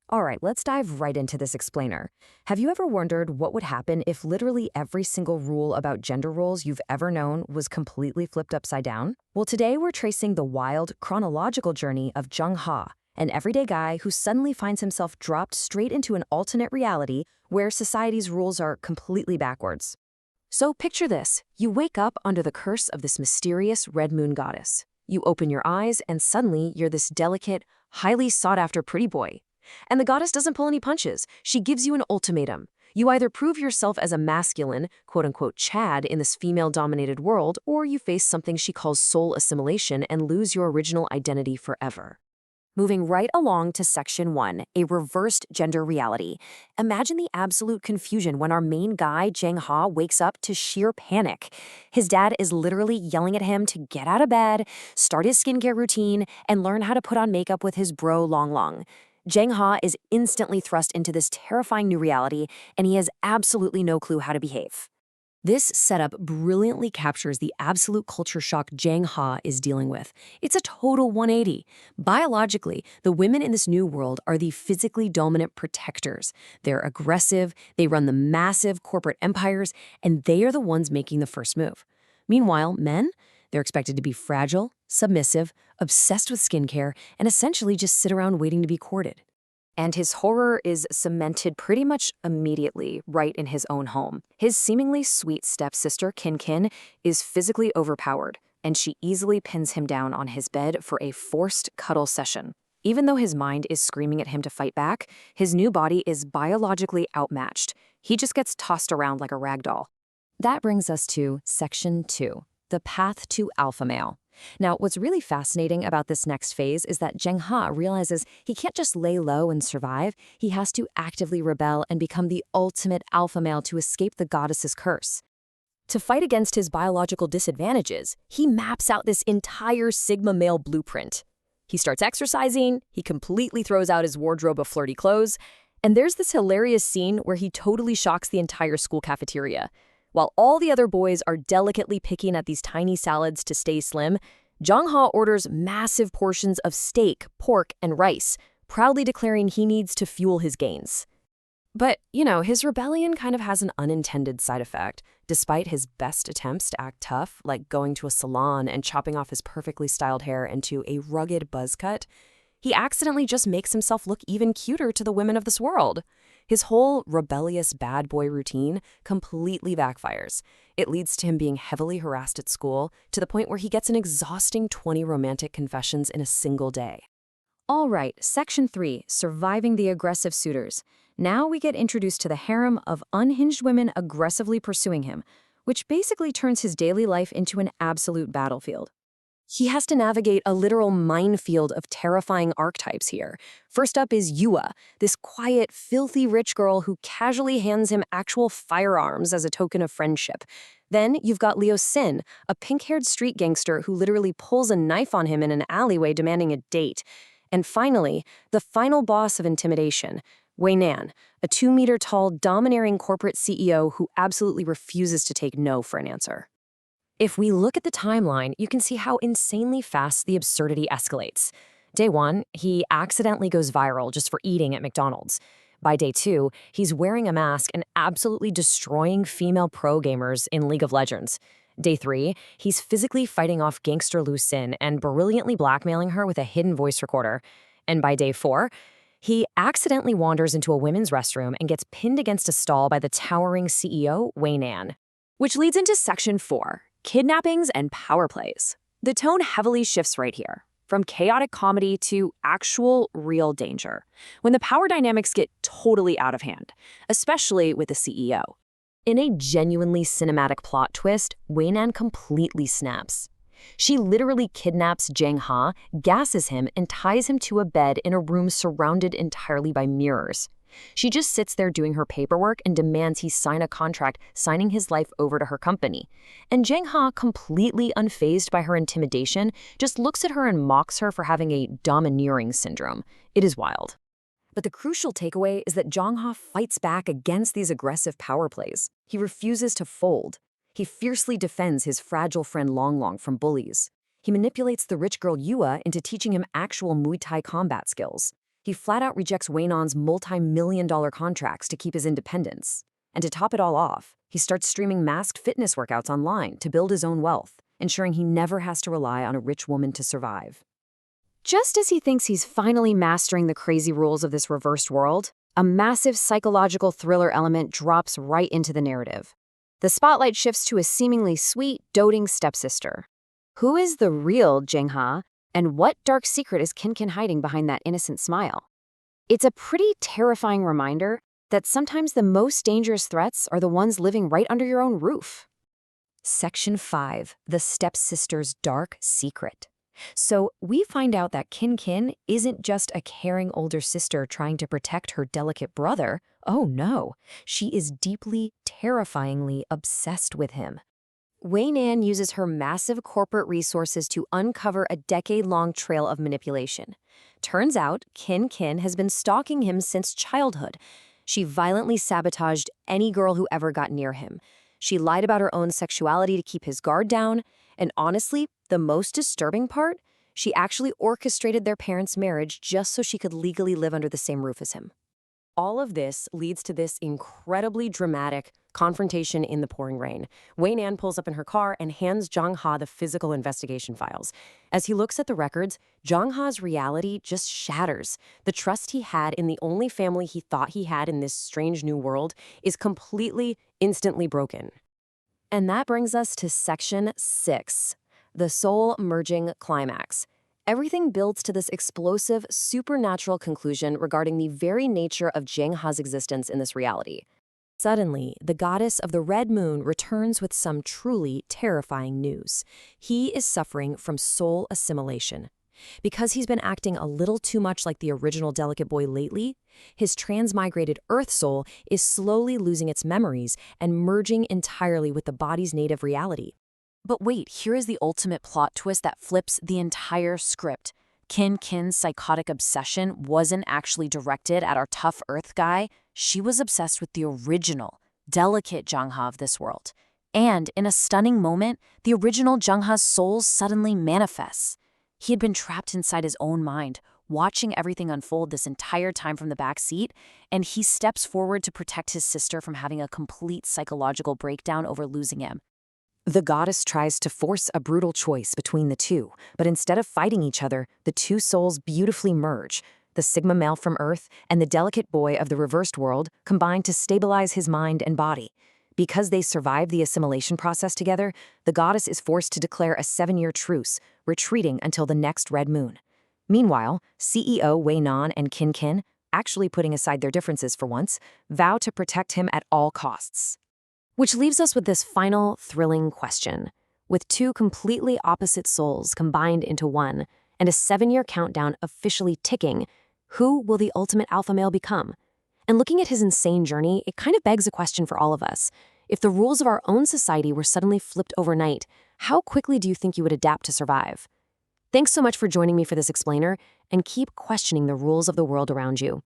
All right, let's dive right into this explainer. Have you ever wondered what would happen if literally every single rule about gender roles you've ever known was completely flipped upside down? Well, today we're tracing the wild, chronological journey of Jung-ha, an everyday guy who suddenly finds himself dropped straight into an alternate reality where society's rules are completely backwards. So picture this. You wake up under the curse of this mysterious red moon goddess. You open your eyes and suddenly you're this delicate, highly sought-after pretty boy. And the goddess doesn't pull any punches. She gives you an ultimatum. You either prove yourself as a masculine, quote-unquote Chad in this female-dominated world, or you face something she calls soul assimilation and lose your original identity forever. Moving right along to Section 1, a reversed gender reality. Imagine the absolute confusion when our main guy, Jang-ha, wakes up to sheer panic. His dad is literally yelling at him to get out of bed, start his skincare routine, and learn how to put on makeup with his bro Long Long. Jang-ha is instantly thrust into this terrifying new reality, and he has absolutely no clue how to behave. This setup brilliantly captures the absolute culture shock Jang-ha is dealing with. It's a total 180. Biologically, the women in this new world are the physically dominant protectors. They're aggressive, they run the massive corporate empires, and they are the ones making the first move. Meanwhile, men? They're expected to be fragile, submissive, obsessed with skincare, and essentially just sit around waiting to be courted. And his horror is cemented pretty much immediately right in his own home. His seemingly sweet stepsister, Kin Kin, is physically overpowered, and she easily pins him down on his bed for a forced cuddle session. Even though his mind is screaming at him to fight back, his new body is biologically outmatched. He just gets tossed around like a rag doll. That brings us to Section 2, the path to alpha male. Now, what's really fascinating about this next phase is that Jang-ha realizes he can't just lay low and survive, he has to actively rebel and become the ultimate alpha male to escape the goddess's curse. To fight against his biological disadvantages, he maps out this entire Sigma male blueprint. He starts exercising, he completely throws out his wardrobe of flirty clothes, and there's this hilarious scene where he totally shocks the entire school cafeteria. While all the other boys are delicately picking at these tiny salads to stay slim, Jang-ha orders massive portions of steak, pork, and rice, proudly declaring he needs to fuel his gains. But, his rebellion kind of has an unintended side effect. Despite his best attempts to act tough, like going to a salon and chopping off his perfectly styled hair into a rugged buzz cut, he accidentally just makes himself look even cuter to the women of this world. His whole rebellious bad boy routine completely backfires. It leads to him being heavily harassed at school, to the point where he gets an exhausting 20 romantic confessions in a single day. All right, Section 3, surviving the aggressive suitors. Now we get introduced to the harem of unhinged women aggressively pursuing him, which basically turns his daily life into an absolute battlefield. He has to navigate a literal minefield of terrifying archetypes here. First up is Yua, this quiet, filthy rich girl who casually hands him actual firearms as a token of friendship. Then you've got Leo Sin, a pink-haired street gangster who literally pulls a knife on him in an alleyway demanding a date. And finally, the final boss of intimidation, Wei Nan, a 2-meter-tall, domineering corporate CEO who absolutely refuses to take no for an answer. If we look at the timeline, you can see how insanely fast the absurdity escalates. Day 1, he accidentally goes viral just for eating at McDonald's. By day 2, he's wearing a mask and absolutely destroying female pro gamers in League of Legends. Day 3, he's physically fighting off gangster Lu Sin and brilliantly blackmailing her with a hidden voice recorder. And by day 4, he accidentally wanders into a women's restroom and gets pinned against a stall by the towering CEO, Wei Nan. Which leads into Section 4. Kidnappings and power plays. The tone heavily shifts right here, from chaotic comedy to actual, real danger, when the power dynamics get totally out of hand, especially with the CEO. In a genuinely cinematic plot twist, Wei Nan completely snaps. She literally kidnaps Jang-ha, gasses him, and ties him to a bed in a room surrounded entirely by mirrors. She just sits there doing her paperwork and demands he sign a contract signing his life over to her company. And Jang-ha, completely unfazed by her intimidation, just looks at her and mocks her for having a domineering syndrome. It is wild. But the crucial takeaway is that Jang-ha fights back against these aggressive power plays. He refuses to fold. He fiercely defends his fragile friend Long Long from bullies. He manipulates the rich girl Yua into teaching him actual Muay Thai combat skills. he flat out rejects Waynon's multi-million-dollar contracts to keep his independence. And to top it all off, he starts streaming masked fitness workouts online to build his own wealth, ensuring he never has to rely on a rich woman to survive. Just as he thinks he's finally mastering the crazy rules of this reversed world, a massive psychological thriller element drops right into the narrative. The spotlight shifts to a seemingly sweet, doting stepsister. Who is the real Jingha, and what dark secret is Kin hiding behind that innocent smile? It's a pretty terrifying reminder that sometimes the most dangerous threats are the ones living right under your own roof. Section 5. The Stepsister's Dark Secret. So we find out that Kin isn't just a caring older sister trying to protect her delicate brother. Oh no, she is deeply, terrifyingly obsessed with him. Wei-nan uses her massive corporate resources to uncover a decade-long trail of manipulation. Turns out, Kin has been stalking him since childhood. She violently sabotaged any girl who ever got near him. She lied about her own sexuality to keep his guard down, and honestly, the most disturbing part, she actually orchestrated their parents' marriage just so she could legally live under the same roof as him. All of this leads to this incredibly dramatic confrontation in the pouring rain. Wei-nan pulls up in her car and hands Jong-ha the physical investigation files. As he looks at the records, Jong-ha's reality just shatters. The trust he had in the only family he thought he had in this strange new world is completely, instantly broken. And that brings us to Section 6, the soul-merging climax. Everything builds to this explosive, supernatural conclusion regarding the very nature of Jing-ha's existence in this reality. Suddenly, the goddess of the Red Moon returns with some truly terrifying news. He is suffering from soul assimilation. Because he's been acting a little too much like the original Delicate Boy lately, his transmigrated Earth soul is slowly losing its memories and merging entirely with the body's native reality. But wait, here is the ultimate plot twist that flips the entire script. Kin's psychotic obsession wasn't actually directed at our tough Earth guy. She was obsessed with the original, delicate Jong-ha of this world. And in a stunning moment, the original Jong-ha's soul suddenly manifests. He had been trapped inside his own mind, watching everything unfold this entire time from the back seat, and he steps forward to protect his sister from having a complete psychological breakdown over losing him. The goddess tries to force a brutal choice between the two, but instead of fighting each other, the two souls beautifully merge. The Sigma male from Earth and the delicate boy of the reversed world combine to stabilize his mind and body. Because they survived the assimilation process together, the goddess is forced to declare a 7-year truce, retreating until the next red moon. Meanwhile, CEO Wei-nan and Kin, actually putting aside their differences for once, vow to protect him at all costs. Which leaves us with this final, thrilling question. With two completely opposite souls combined into one, and a 7-year countdown officially ticking, who will the ultimate alpha male become? And looking at his insane journey, it kind of begs a question for all of us. If the rules of our own society were suddenly flipped overnight, how quickly do you think you would adapt to survive? Thanks so much for joining me for this explainer, and keep questioning the rules of the world around you.